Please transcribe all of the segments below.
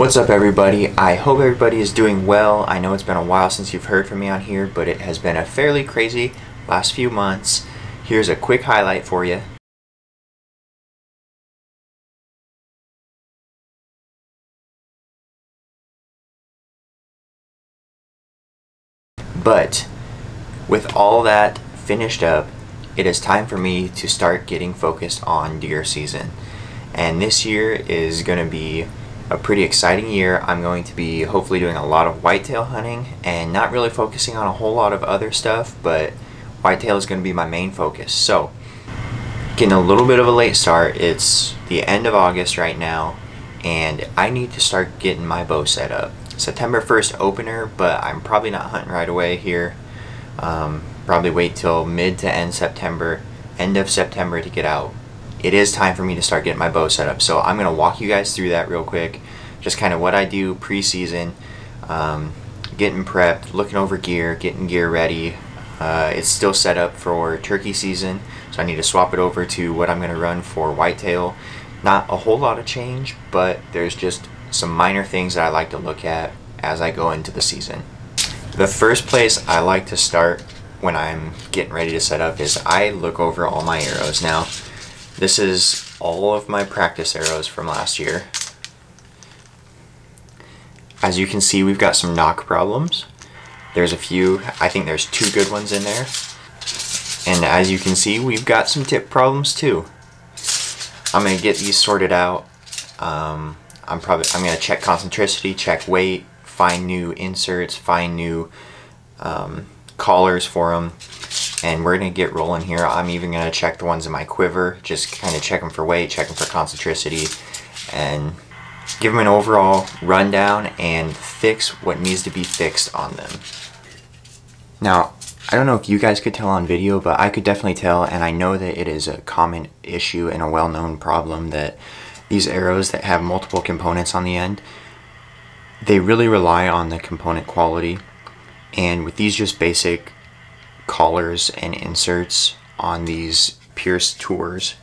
What's up everybody? I hope everybody is doing well. I know it's been a while since you've heard from me on here, but it has been a fairly crazy last few months. Here's a quick highlight for you. But with all that finished up, it is time for me to start getting focused on deer season. And this year is going to be a pretty exciting year. I'm going to be hopefully doing a lot of whitetail hunting and not really focusing on a whole lot of other stuff, but whitetail is going to be my main focus. So getting a little bit of a late start. It's the end of August right now and I need to start getting my bow set up. September 1st opener, but I'm probably not hunting right away here. Probably wait till mid to end of September to get out. It is time for me to start getting my bow set up. So I'm going to walk you guys through that real quick. Just kind of what I do pre-season, getting prepped, looking over gear, getting gear ready. It's still set up for turkey season, so I need to swap it over to what I'm going to run for whitetail. Not a whole lot of change, but there's just some minor things that I like to look at as I go into the season. The first place I like to start when I'm getting ready to set up is I look over all my arrows. Now, this is all of my practice arrows from last year. As you can see, we've got some knock problems. There's a few, I think there's 2 good ones in there. And as you can see, we've got some tip problems too. I'm gonna get these sorted out. I'm gonna check concentricity, check weight, find new inserts, find new collars for them. And we're going to get rolling here. I'm even going to check the ones in my quiver, just kind of check them for weight, check them for concentricity, and give them an overall rundown and fix what needs to be fixed on them. Now, I don't know if you guys could tell on video, but I could definitely tell, and I know that it is a common issue and a well-known problem that these arrows that have multiple components on the end, they really rely on the component quality. And with these just basic collars and inserts on these Pierce Tours,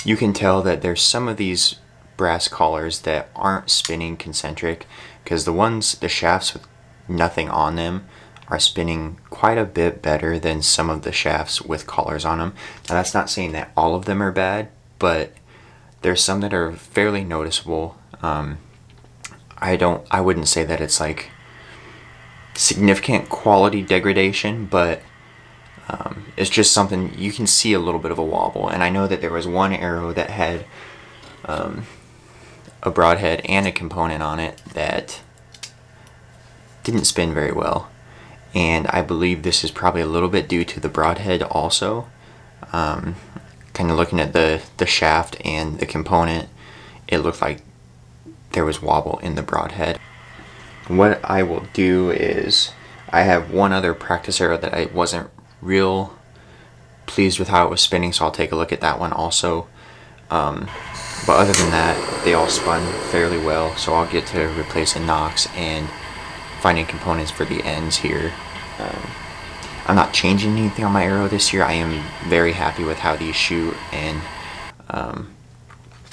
you can tell that there's some of these brass collars that aren't spinning concentric, because the shafts with nothing on them are spinning quite a bit better than some of the shafts with collars on them. Now that's not saying that all of them are bad, but there's some that are fairly noticeable. I wouldn't say that it's like significant quality degradation, but it's just something you can see a little bit of a wobble. And I know that there was one arrow that had a broadhead and a component on it that didn't spin very well, and I believe this is probably a little bit due to the broadhead also. Kind of looking at the shaft and the component, it looked like there was wobble in the broadhead. What I will do is, I have one other practice arrow that I wasn't real pleased with how it was spinning, so I'll take a look at that one also. But other than that, they all spun fairly well, so I'll get to replacing nocks and finding components for the ends here. I'm not changing anything on my arrow this year. I am very happy with how these shoot and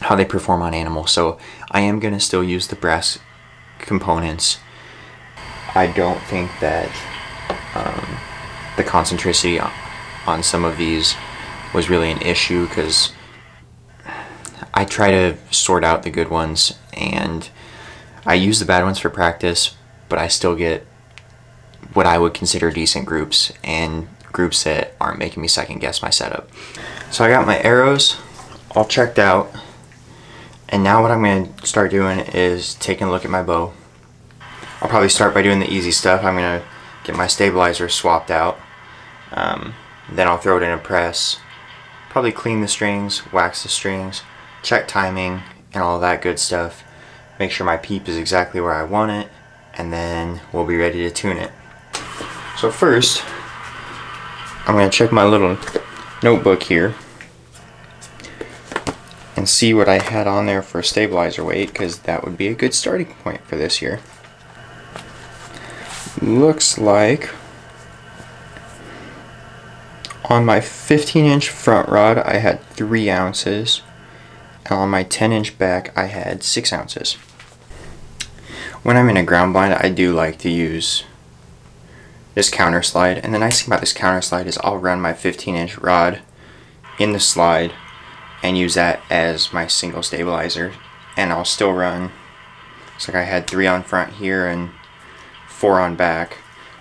how they perform on animals, so I am going to still use the brass components. I don't think that the concentricity on some of these was really an issue, because I try to sort out the good ones and I use the bad ones for practice, but I still get what I would consider decent groups and groups that aren't making me second guess my setup. So I got my arrows all checked out, and now what I'm going to start doing is taking a look at my bow. I'll probably start by doing the easy stuff. I'm going to get my stabilizer swapped out. Then I'll throw it in a press, probably clean the strings, wax the strings, check timing, and all that good stuff. Make sure my peep is exactly where I want it, and then we'll be ready to tune it. So first, I'm going to check my little notebook here and see what I had on there for stabilizer weight, because that would be a good starting point for this year. Looks like on my 15-inch front rod I had 3 ounces, and on my 10-inch back I had 6 ounces. When I'm in a ground blind, I do like to use this counter slide, and the nice thing about this counter slide is I'll run my 15-inch rod in the slide and use that as my single stabilizer, and I'll still run. It's like I had 3 on front here and 4 on back,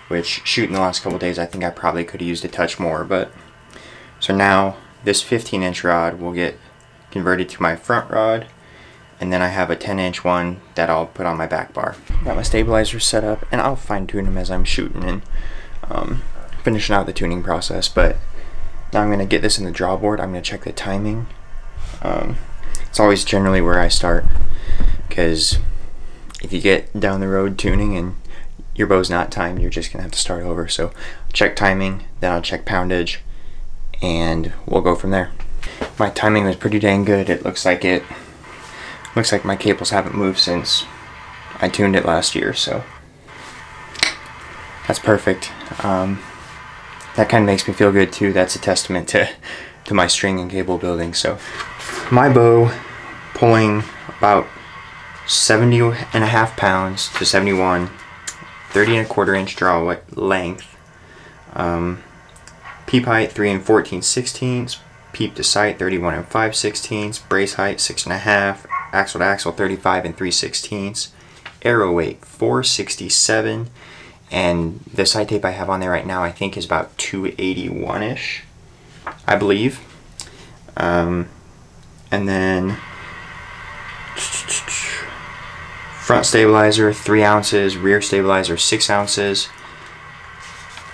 which shooting the last couple days I think I probably could have used a touch more. But so now this 15-inch rod will get converted to my front rod, and then I have a 10-inch one that I'll put on my back bar. Got my stabilizers set up, and I'll fine tune them as I'm shooting and finishing out the tuning process. But now I'm going to get this in the drawboard. I'm going to check the timing. It's always generally where I start, because if you get down the road tuning and your bow's not timed, you're just going to have to start over. So check timing, then I'll check poundage, and we'll go from there. My timing was pretty dang good. It looks like my cables haven't moved since I tuned it last year, so that's perfect. That kind of makes me feel good too. That's a testament to my string and cable building. So my bow pulling about 70.5 pounds to 71, 30 1/4 inch draw length, peep height 3 14/16, peep to sight 31 5/16, brace height 6.5, axle to axle 35 3/16, arrow weight 467, and the sight tape I have on there right now I think is about 281-ish, I believe. And then front stabilizer 3 ounces, rear stabilizer 6 ounces,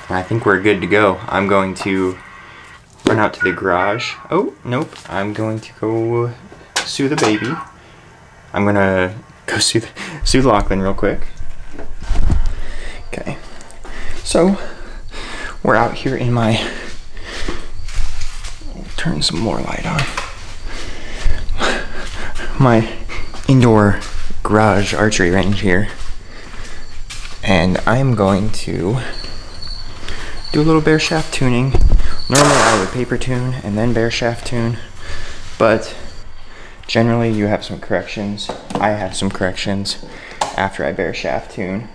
and I think we're good to go. I'm going to run out to the garage. Oh, nope. I'm going to go soothe the baby. I'm going to go soothe Lachlan real quick. Okay. So, we're out here in my... I'll turn some more light on. My indoor garage archery range here. And I'm going to do a little bare shaft tuning. Normally I would paper tune and then bare shaft tune, but generally you have some corrections. I have some corrections after I bare shaft tune.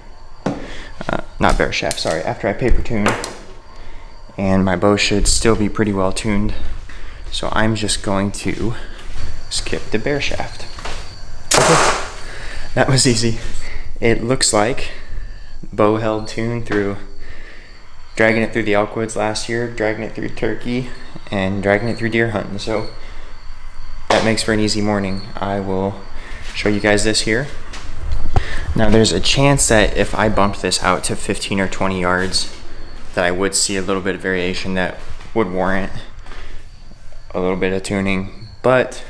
Not bare shaft, sorry, after I paper tune. And my bow should still be pretty well tuned. So I'm just going to skip the bare shaft. Okay, that was easy. It looks like bow held tuned through dragging it through the Elkwoods last year, dragging it through turkey, and dragging it through deer hunting. So that makes for an easy morning. I will show you guys this here. Now there's a chance that if I bumped this out to 15 or 20 yards that I would see a little bit of variation that would warrant a little bit of tuning, but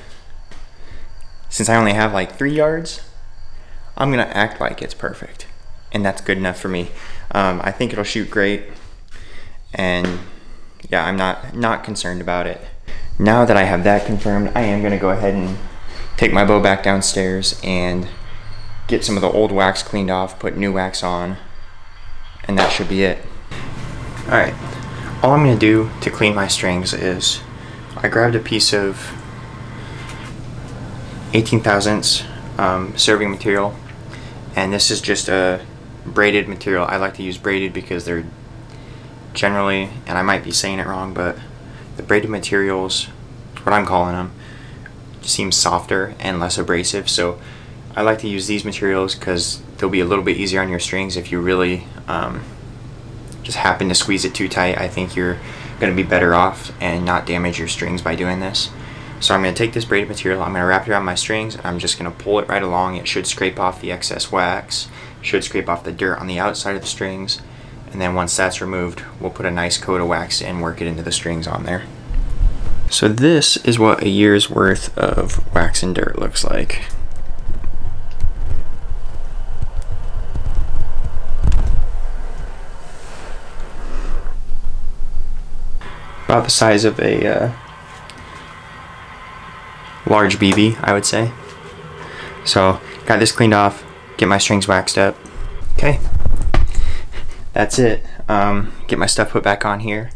since I only have like 3 yards, I'm gonna act like it's perfect, and that's good enough for me. I think it'll shoot great, and yeah, I'm not concerned about it. Now that I have that confirmed, I am gonna go ahead and take my bow back downstairs and get some of the old wax cleaned off, put new wax on, and that should be it. Alright, all I'm gonna do to clean my strings is I grabbed a piece of 18 thousandths serving material, and this is just a braided material. I like to use braided because they're generally, and I might be saying it wrong, but the braided materials, what I'm calling them, seem softer and less abrasive. So I like to use these materials because they'll be a little bit easier on your strings. If you really just happen to squeeze it too tight, I think you're going to be better off and not damage your strings by doing this. So I'm going to take this braided material, I'm going to wrap it around my strings, and I'm just going to pull it right along. It should scrape off the excess wax, should scrape off the dirt on the outside of the strings, and then once that's removed, we'll put a nice coat of wax and work it into the strings on there. So this is what a year's worth of wax and dirt looks like. About the size of a large BB, I would say. So got this cleaned off, get my strings waxed up. Okay, that's it. Get my stuff put back on here,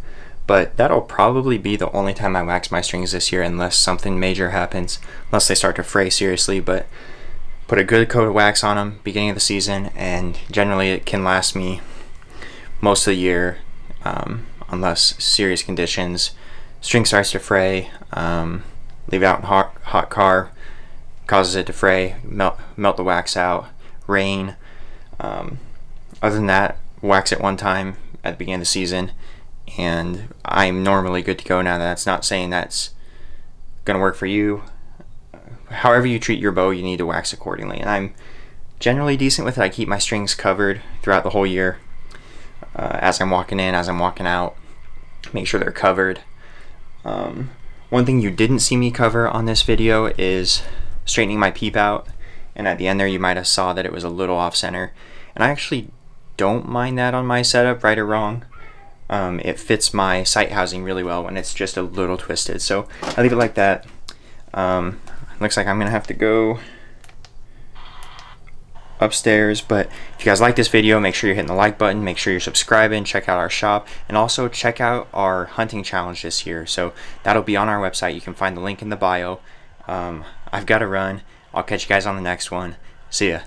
but that'll probably be the only time I wax my strings this year, unless something major happens, unless they start to fray seriously. But put a good coat of wax on them beginning of the season, and generally it can last me most of the year, unless serious conditions, string starts to fray, leave it out in hot car, causes it to fray, melt the wax out, rain. Other than that, wax it one time at the beginning of the season, and I'm normally good to go. Now that's not saying that's gonna work for you. However you treat your bow, you need to wax accordingly, and I'm generally decent with it. I keep my strings covered throughout the whole year. As I'm walking in, as I'm walking out, make sure they're covered. One thing you didn't see me cover on this video is straightening my peep out, and at the end there you might have saw that it was a little off center, and I actually don't mind that on my setup, right or wrong. It fits my sight housing really well when it's just a little twisted, so I leave it like that. Looks like I'm gonna have to go upstairs, but if you guys like this video, make sure you're hitting the like button, make sure you're subscribing, check out our shop, and also check out our hunting challenge this year. So that'll be on our website. You can find the link in the bio. I've got to run. I'll catch you guys on the next one. See ya.